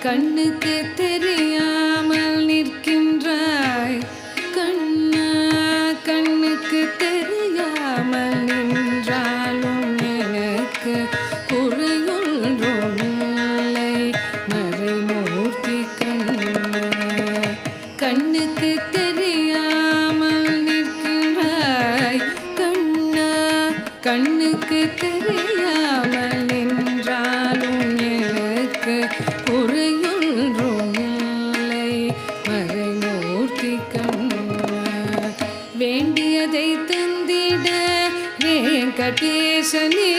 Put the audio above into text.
கண்ணுக்கு தெரியாமல் நிற்கின்றாய் கண்ணா, கண்ணுக்கு தெரியாமல் நின்றாலும் எனக்கு குறையொன்றும் இல்லை மறைமூர்த்தி கண்ணா. கண்ணுக்கு தெரியாமல் நிற்கின்றாய் கண்ணா, கண்ணுக்கு தெரியாமல் நின்றாலும் எனக்கு குறையொன்றும் இல்லை மறைமூர்த்தி கண்ணா. வேண்டியதை தந்திட வெங்கடேசனே